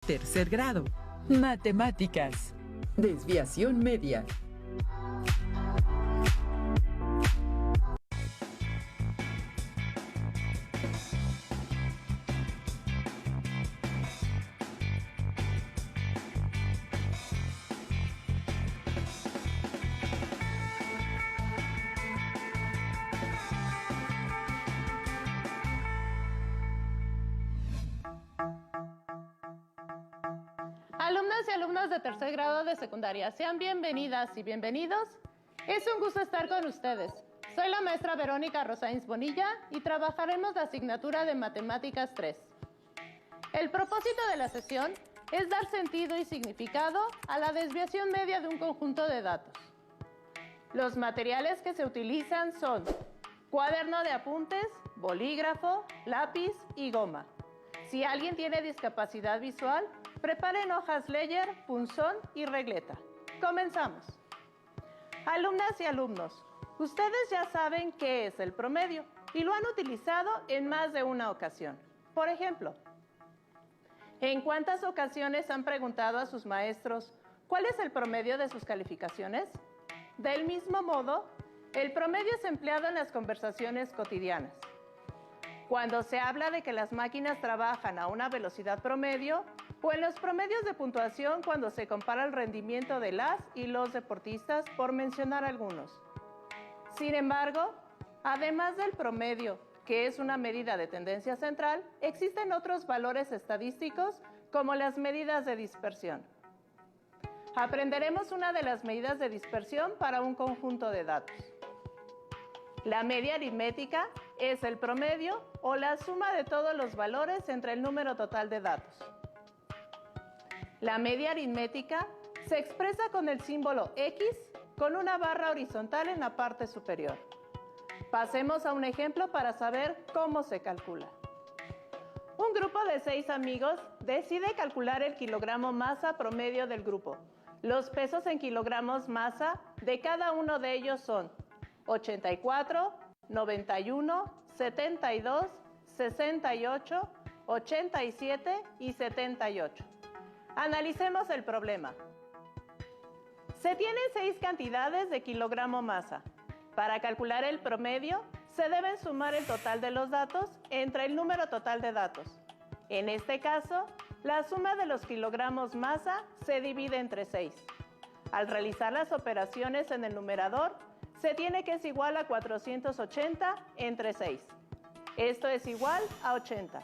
Tercer grado. Matemáticas. Desviación media. Alumnas y alumnos de tercer grado de secundaria, sean bienvenidas y bienvenidos. Es un gusto estar con ustedes. Soy la maestra Verónica Rosáinz Bonilla y trabajaremos la asignatura de Matemáticas 3. El propósito de la sesión es dar sentido y significado a la desviación media de un conjunto de datos. Los materiales que se utilizan son cuaderno de apuntes, bolígrafo, lápiz y goma. Si alguien tiene discapacidad visual, preparen hojas Ledger, punzón y regleta. Comenzamos. Alumnas y alumnos, ustedes ya saben qué es el promedio y lo han utilizado en más de una ocasión. Por ejemplo, ¿en cuántas ocasiones han preguntado a sus maestros cuál es el promedio de sus calificaciones? Del mismo modo, el promedio es empleado en las conversaciones cotidianas. Cuando se habla de que las máquinas trabajan a una velocidad promedio, o en los promedios de puntuación cuando se compara el rendimiento de las y los deportistas, por mencionar algunos. Sin embargo, además del promedio, que es una medida de tendencia central, existen otros valores estadísticos como las medidas de dispersión. Aprenderemos una de las medidas de dispersión para un conjunto de datos. La media aritmética es el promedio o la suma de todos los valores entre el número total de datos. La media aritmética se expresa con el símbolo X con una barra horizontal en la parte superior. Pasemos a un ejemplo para saber cómo se calcula. Un grupo de 6 amigos decide calcular el kilogramo masa promedio del grupo. Los pesos en kilogramos masa de cada uno de ellos son 84, 91, 72, 68, 87 y 78. Analicemos el problema. Se tienen 6 cantidades de kilogramo masa. Para calcular el promedio, se deben sumar el total de los datos entre el número total de datos. En este caso, la suma de los kilogramos masa se divide entre 6. Al realizar las operaciones en el numerador, se tiene que es igual a 480 entre 6. Esto es igual a 80.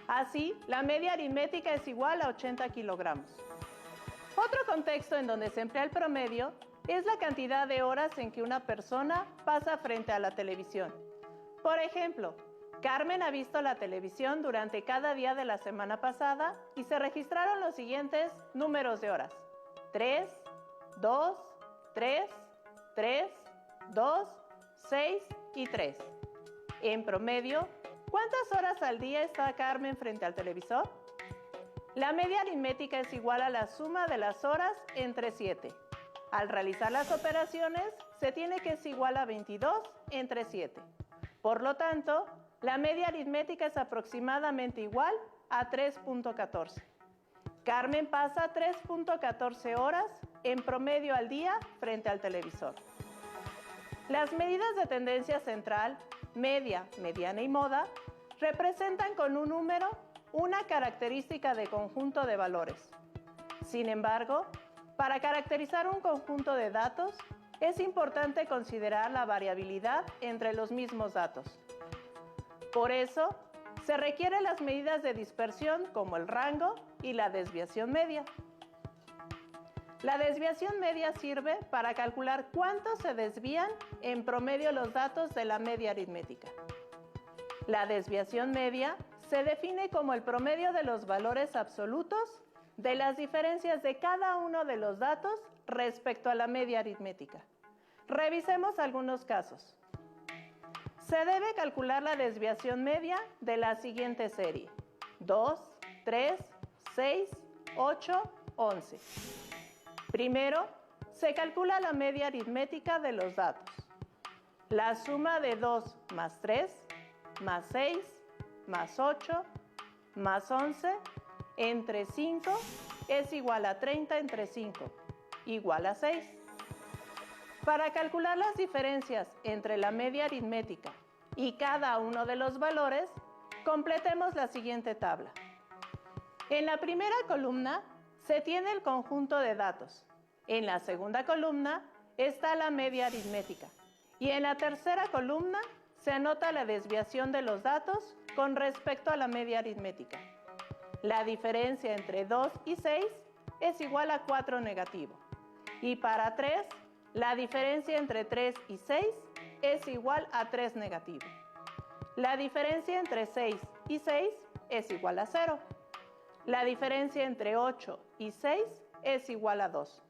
Así, la media aritmética es igual a 80 kilogramos. Otro contexto en donde se emplea el promedio es la cantidad de horas en que una persona pasa frente a la televisión. Por ejemplo, Carmen ha visto la televisión durante cada día de la semana pasada y se registraron los siguientes números de horas: 3, 2, 3, 3, 2, 6 y 3. En promedio, ¿cuántas horas al día está Carmen frente al televisor? La media aritmética es igual a la suma de las horas entre 7. Al realizar las operaciones, se tiene que es igual a 22 entre 7. Por lo tanto, la media aritmética es aproximadamente igual a 3.14. Carmen pasa 3.14 horas en promedio al día frente al televisor. Las medidas de tendencia central, media, mediana y moda, representan con un número una característica de conjunto de valores. Sin embargo, para caracterizar un conjunto de datos, es importante considerar la variabilidad entre los mismos datos. Por eso, se requieren las medidas de dispersión como el rango y la desviación media. La desviación media sirve para calcular cuánto se desvían en promedio los datos de la media aritmética. La desviación media se define como el promedio de los valores absolutos de las diferencias de cada uno de los datos respecto a la media aritmética. Revisemos algunos casos. Se debe calcular la desviación media de la siguiente serie: 2, 3, 6, 8, 11. Primero, se calcula la media aritmética de los datos. La suma de 2 más 3, más 6, más 8, más 11, entre 5 es igual a 30 entre 5, igual a 6. Para calcular las diferencias entre la media aritmética y cada uno de los valores, completemos la siguiente tabla. En la primera columna se tiene el conjunto de datos. En la segunda columna está la media aritmética. Y en la tercera columna se anota la desviación de los datos con respecto a la media aritmética. La diferencia entre 2 y 6 es igual a 4 negativo. Y para 3, la diferencia entre 3 y 6 es igual a 3 negativo. La diferencia entre 6 y 6 es igual a 0. La diferencia entre 8 y 6 es igual a 2.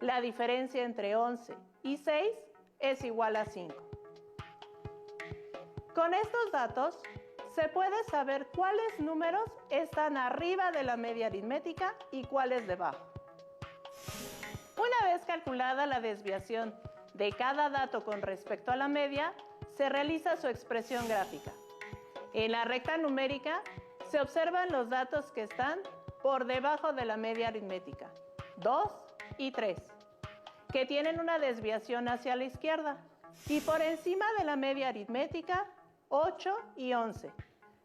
La diferencia entre 11 y 6 es igual a 5. Con estos datos se puede saber cuáles números están arriba de la media aritmética y cuáles debajo. Una vez calculada la desviación de cada dato con respecto a la media, se realiza su expresión gráfica. En la recta numérica se observan los datos que están por debajo de la media aritmética, 2 y 3, que tienen una desviación hacia la izquierda, y por encima de la media aritmética, 8 y 11,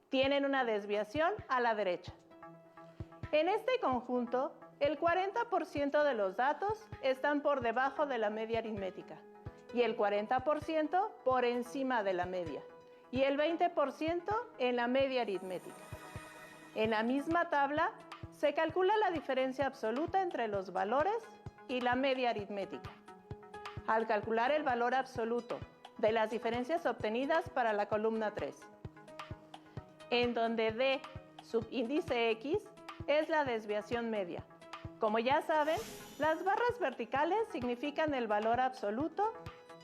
tienen una desviación a la derecha. En este conjunto, el 40% de los datos están por debajo de la media aritmética y el 40% por encima de la media y el 20% en la media aritmética. En la misma tabla se calcula la diferencia absoluta entre los valores y la media aritmética. Al calcular el valor absoluto de las diferencias obtenidas para la columna 3, en donde D subíndice X es la desviación media. Como ya saben, las barras verticales significan el valor absoluto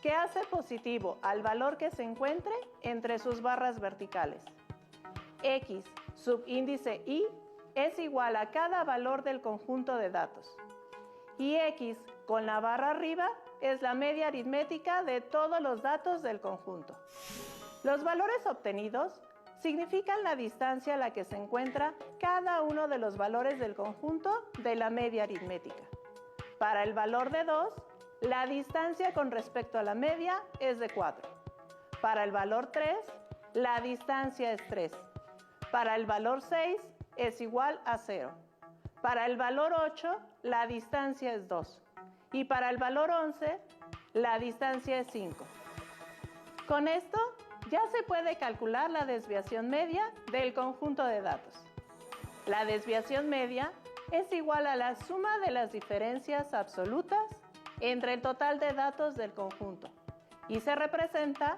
que hace positivo al valor que se encuentre entre sus barras verticales. X subíndice Y es igual a cada valor del conjunto de datos. Y X con la barra arriba es la media aritmética de todos los datos del conjunto. Los valores obtenidos significan la distancia a la que se encuentra cada uno de los valores del conjunto de la media aritmética. Para el valor de 2, la distancia con respecto a la media es de 4. Para el valor 3, la distancia es 3. Para el valor 6 es igual a 0. Para el valor 8, la distancia es 2. Y para el valor 11, la distancia es 5. Con esto, ya se puede calcular la desviación media del conjunto de datos. La desviación media es igual a la suma de las diferencias absolutas entre el total de datos del conjunto y se representa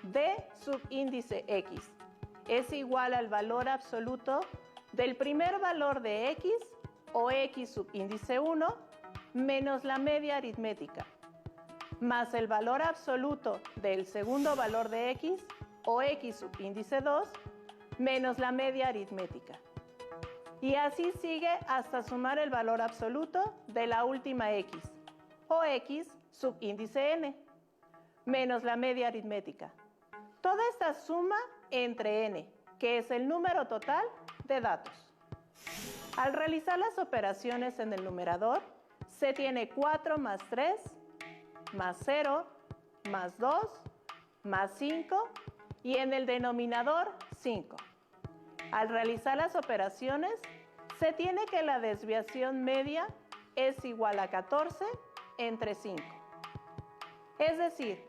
D subíndice X es igual al valor absoluto del primer valor de X o X subíndice 1 menos la media aritmética, más el valor absoluto del segundo valor de X o X subíndice 2 menos la media aritmética. Y así sigue hasta sumar el valor absoluto de la última X o X subíndice N menos la media aritmética. Toda esta suma entre N, que es el número total de datos. Al realizar las operaciones en el numerador, se tiene 4 más 3 más 0, más 2, más 5 y en el denominador 5. Al realizar las operaciones, se tiene que la desviación media es igual a 14 entre 5. Es decir,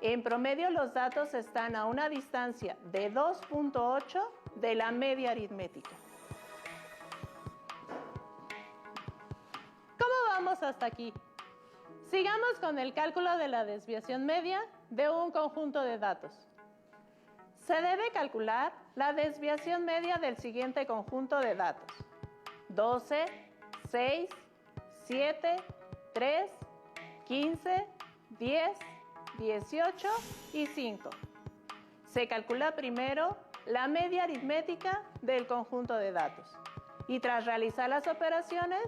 en promedio los datos están a una distancia de 2.8 de la media aritmética. ¿Cómo vamos hasta aquí? Sigamos con el cálculo de la desviación media de un conjunto de datos. Se debe calcular la desviación media del siguiente conjunto de datos: 12, 6, 7, 3, 15, 10, 18 y 5. Se calcula primero la media aritmética del conjunto de datos y tras realizar las operaciones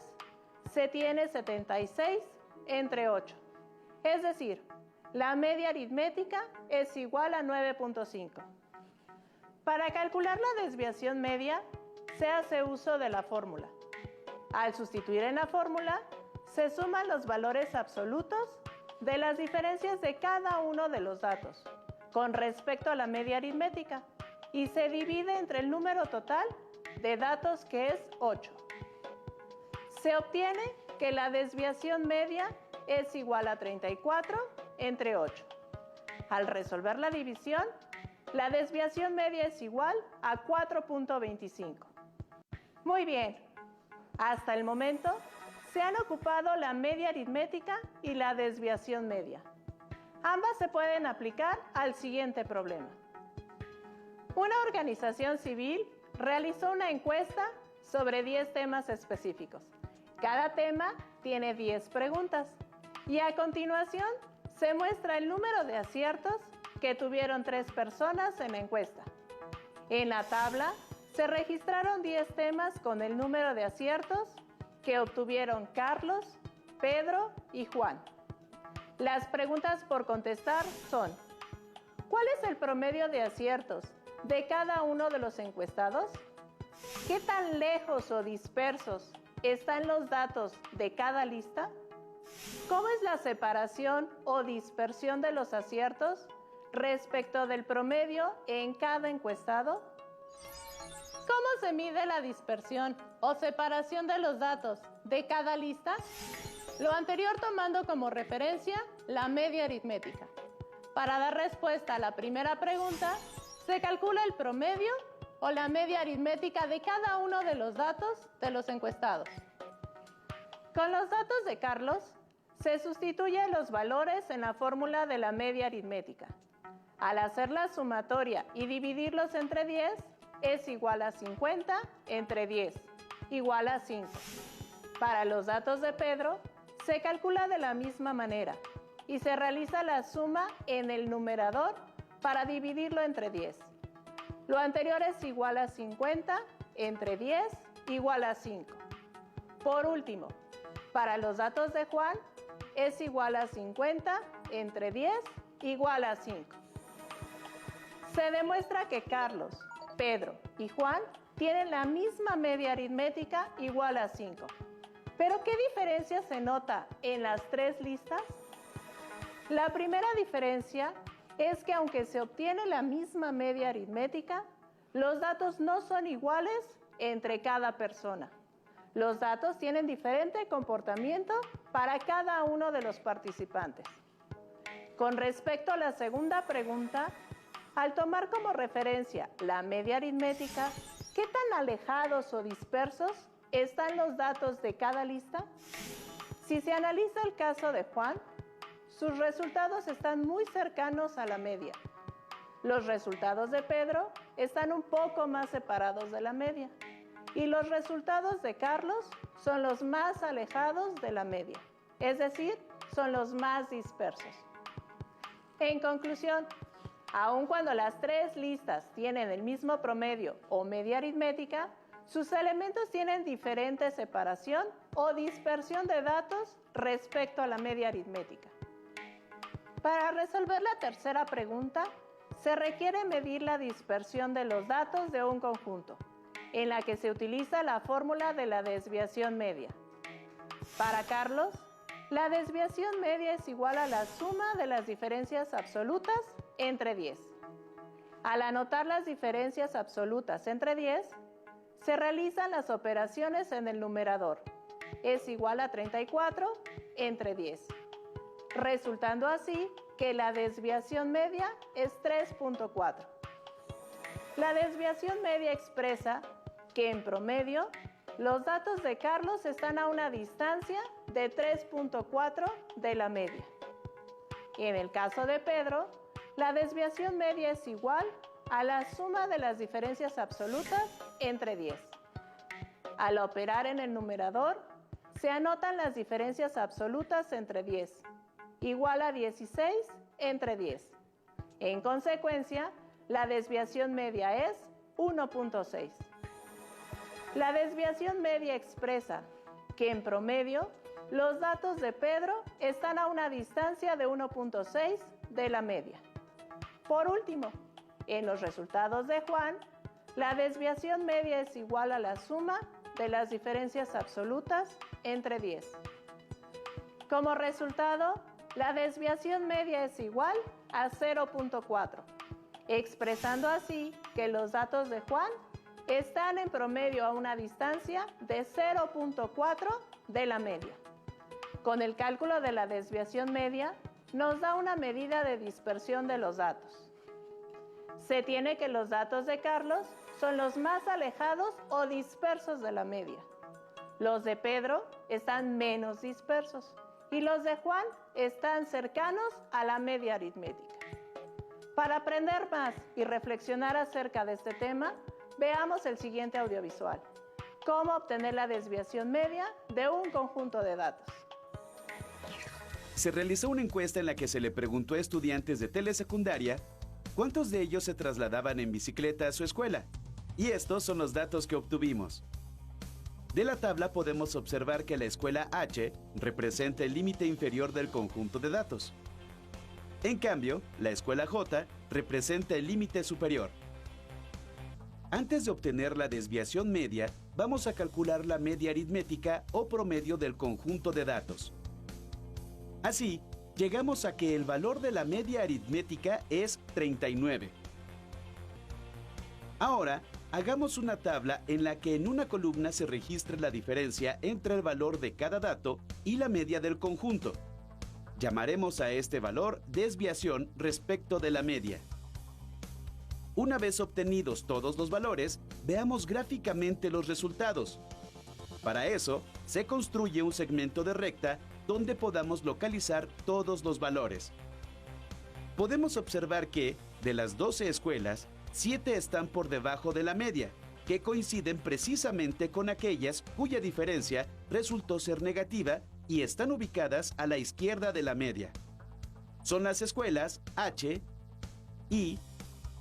se tiene 76 entre 8. Es decir, la media aritmética es igual a 9.5. Para calcular la desviación media, se hace uso de la fórmula. Al sustituir en la fórmula, se suman los valores absolutos de las diferencias de cada uno de los datos con respecto a la media aritmética y se divide entre el número total de datos, que es 8. Se obtiene que la desviación media es igual a 34 entre 8. Al resolver la división, la desviación media es igual a 4.25. Muy bien, hasta el momento se han ocupado la media aritmética y la desviación media. Ambas se pueden aplicar al siguiente problema. Una organización civil realizó una encuesta sobre 10 temas específicos. Cada tema tiene 10 preguntas y a continuación se muestra el número de aciertos que tuvieron 3 personas en la encuesta. En la tabla se registraron 10 temas con el número de aciertos que obtuvieron Carlos, Pedro y Juan. Las preguntas por contestar son: ¿cuál es el promedio de aciertos de cada uno de los encuestados? ¿Qué tan lejos o dispersos están los datos de cada lista? ¿Cómo es la separación o dispersión de los aciertos respecto del promedio en cada encuestado? ¿Cómo se mide la dispersión o separación de los datos de cada lista? Lo anterior tomando como referencia la media aritmética. Para dar respuesta a la primera pregunta, se calcula el promedio o la media aritmética de cada uno de los datos de los encuestados. Con los datos de Carlos, se sustituyen los valores en la fórmula de la media aritmética. Al hacer la sumatoria y dividirlos entre 10, es igual a 50 entre 10, igual a 5. Para los datos de Pedro, se calcula de la misma manera y se realiza la suma en el numerador para dividirlo entre 10. Lo anterior es igual a 50 entre 10, igual a 5. Por último, para los datos de Juan, es igual a 50 entre 10, igual a 5. Se demuestra que Carlos, Pedro y Juan tienen la misma media aritmética, igual a 5. ¿Pero qué diferencia se nota en las 3 listas? La primera diferencia es que aunque se obtiene la misma media aritmética, los datos no son iguales entre cada persona. Los datos tienen diferente comportamiento para cada uno de los participantes. Con respecto a la segunda pregunta, al tomar como referencia la media aritmética, ¿qué tan alejados o dispersos están los datos de cada lista? Si se analiza el caso de Juan, sus resultados están muy cercanos a la media. Los resultados de Pedro están un poco más separados de la media. Y los resultados de Carlos son los más alejados de la media, es decir, son los más dispersos. En conclusión, aun cuando las 3 listas tienen el mismo promedio o media aritmética, sus elementos tienen diferente separación o dispersión de datos respecto a la media aritmética. Para resolver la tercera pregunta, se requiere medir la dispersión de los datos de un conjunto, en la que se utiliza la fórmula de la desviación media. Para Carlos, la desviación media es igual a la suma de las diferencias absolutas entre 10. Al anotar las diferencias absolutas entre 10, se realizan las operaciones en el numerador. Es igual a 34 entre 10, resultando así que la desviación media es 3.4. La desviación media expresa que en promedio los datos de Carlos están a una distancia de 3.4 de la media. En el caso de Pedro, la desviación media es igual a la suma de las diferencias absolutas entre 10. Al operar en el numerador, se anotan las diferencias absolutas entre 10, igual a 16 entre 10. En consecuencia, la desviación media es 1.6. La desviación media expresa que en promedio los datos de Pedro están a una distancia de 1.6 de la media. Por último, en los resultados de Juan, La desviación media es igual a la suma de las diferencias absolutas entre 10. Como resultado, la desviación media es igual a 0.4, expresando así que los datos de Juan están en promedio a una distancia de 0.4 de la media. Con el cálculo de la desviación media, nos da una medida de dispersión de los datos. Se tiene que los datos de Carlos son los más alejados o dispersos de la media. Los de Pedro están menos dispersos y los de Juan están cercanos a la media aritmética. Para aprender más y reflexionar acerca de este tema, veamos el siguiente audiovisual. Cómo obtener la desviación media de un conjunto de datos. Se realizó una encuesta en la que se le preguntó a estudiantes de telesecundaria cuántos de ellos se trasladaban en bicicleta a su escuela. Y estos son los datos que obtuvimos. De la tabla podemos observar que la escuela H representa el límite inferior del conjunto de datos. En cambio, la escuela J representa el límite superior. Antes de obtener la desviación media, vamos a calcular la media aritmética o promedio del conjunto de datos. Así, llegamos a que el valor de la media aritmética es 39. Ahora, hagamos una tabla en la que en una columna se registre la diferencia entre el valor de cada dato y la media del conjunto. Llamaremos a este valor desviación respecto de la media. Una vez obtenidos todos los valores, veamos gráficamente los resultados. Para eso, se construye un segmento de recta donde podamos localizar todos los valores. Podemos observar que, de las 12 escuelas, 7 están por debajo de la media, que coinciden precisamente con aquellas cuya diferencia resultó ser negativa y están ubicadas a la izquierda de la media. Son las escuelas H, I,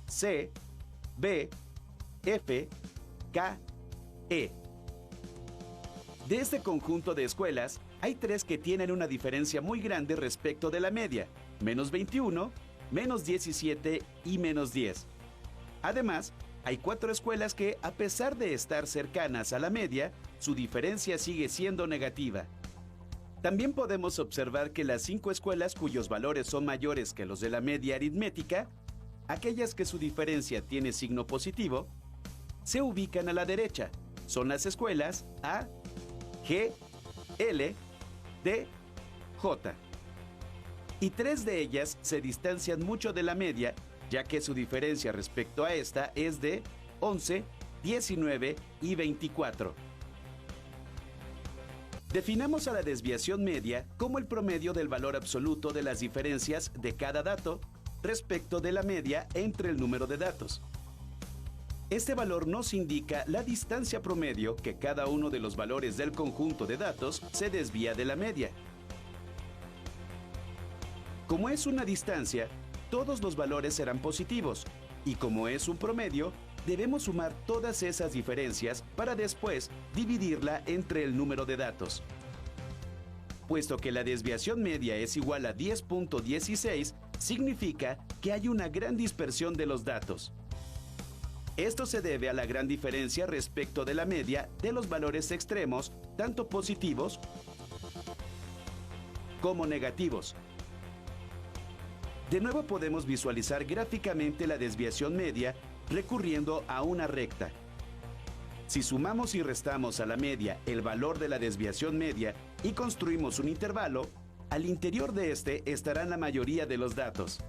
C, B, F, K, E. De este conjunto de escuelas, hay 3 que tienen una diferencia muy grande respecto de la media, menos 21, menos 17 y menos 10. Además, hay 4 escuelas que, a pesar de estar cercanas a la media, su diferencia sigue siendo negativa. También podemos observar que las 5 escuelas cuyos valores son mayores que los de la media aritmética, aquellas que su diferencia tiene signo positivo, se ubican a la derecha. Son las escuelas A, G, L, D, J. Y 3 de ellas se distancian mucho de la media, ya que su diferencia respecto a esta es de 11, 19 y 24. Definamos a la desviación media como el promedio del valor absoluto de las diferencias de cada dato respecto de la media entre el número de datos. Este valor nos indica la distancia promedio que cada uno de los valores del conjunto de datos se desvía de la media. Como es una distancia, todos los valores serán positivos, y como es un promedio, debemos sumar todas esas diferencias para después dividirla entre el número de datos. Puesto que la desviación media es igual a 10.16, significa que hay una gran dispersión de los datos. Esto se debe a la gran diferencia respecto de la media de los valores extremos, tanto positivos como negativos. De nuevo podemos visualizar gráficamente la desviación media recurriendo a una recta. Si sumamos y restamos a la media el valor de la desviación media y construimos un intervalo, al interior de este estarán la mayoría de los datos.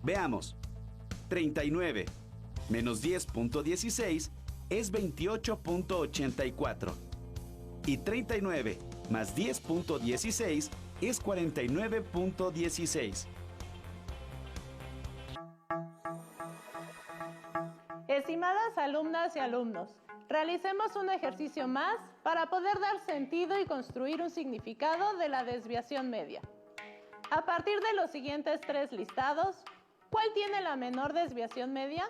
Veamos. 39 menos 10.16 es 28.84. Y 39 más 10.16 es 49.16. Estimadas alumnas y alumnos, realicemos un ejercicio más para poder dar sentido y construir un significado de la desviación media. A partir de los siguientes 3 listados, ¿cuál tiene la menor desviación media?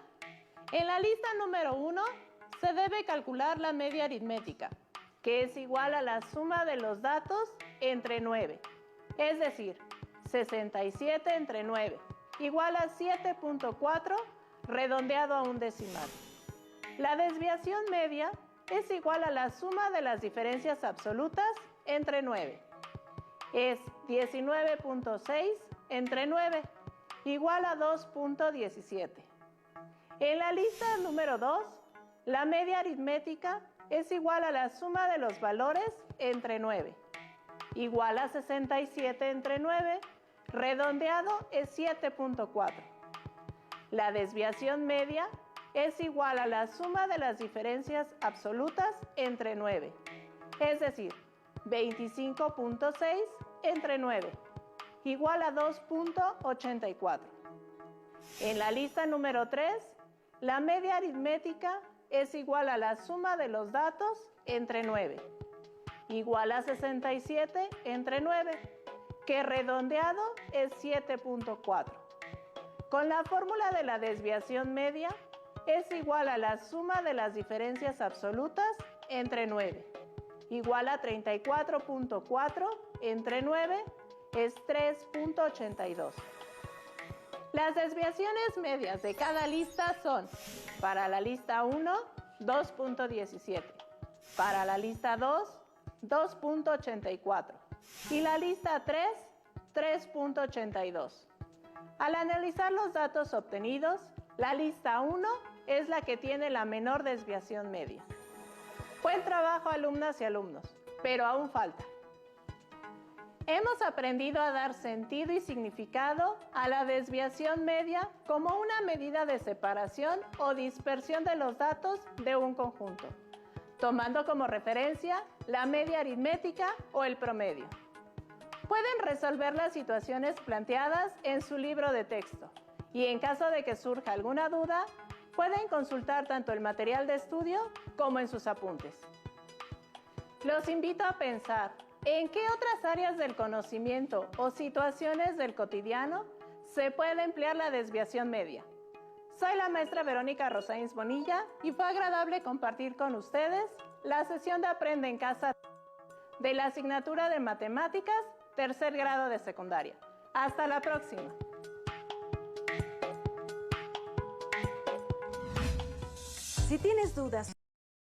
En la lista número 1 se debe calcular la media aritmética, que es igual a la suma de los datos entre 9, es decir, 67 entre 9, igual a 7.4 redondeado a un decimal. La desviación media es igual a la suma de las diferencias absolutas entre 9. Es 19.6 entre 9, igual a 2.17. En la lista número 2, la media aritmética es igual a la suma de los valores entre 9, igual a 67 entre 9, redondeado es 7.4. La desviación media es igual a la suma de las diferencias absolutas entre 9, es decir, 25.6 entre 9, igual a 2.84. En la lista número 3, la media aritmética es igual a la suma de los datos entre 9, igual a 67 entre 9, que redondeado es 7.4. Con la fórmula de la desviación media es igual a la suma de las diferencias absolutas entre 9, igual a 34.4 entre 9 es 3.82. Las desviaciones medias de cada lista son: para la lista 1, 2.17, para la lista 2, 2.84 y la lista 3, 3.82. Al analizar los datos obtenidos, la lista 1 es la que tiene la menor desviación media. Buen trabajo, alumnas y alumnos, pero aún falta. Hemos aprendido a dar sentido y significado a la desviación media como una medida de separación o dispersión de los datos de un conjunto, tomando como referencia la media aritmética o el promedio. Pueden resolver las situaciones planteadas en su libro de texto y en caso de que surja alguna duda, pueden consultar tanto el material de estudio como en sus apuntes. Los invito a pensar en qué otras áreas del conocimiento o situaciones del cotidiano se puede emplear la desviación media. Soy la maestra Verónica Rosains Bonilla y fue agradable compartir con ustedes la sesión de Aprende en Casa de la asignatura de Matemáticas, tercer grado de secundaria. Hasta la próxima. Si tienes dudas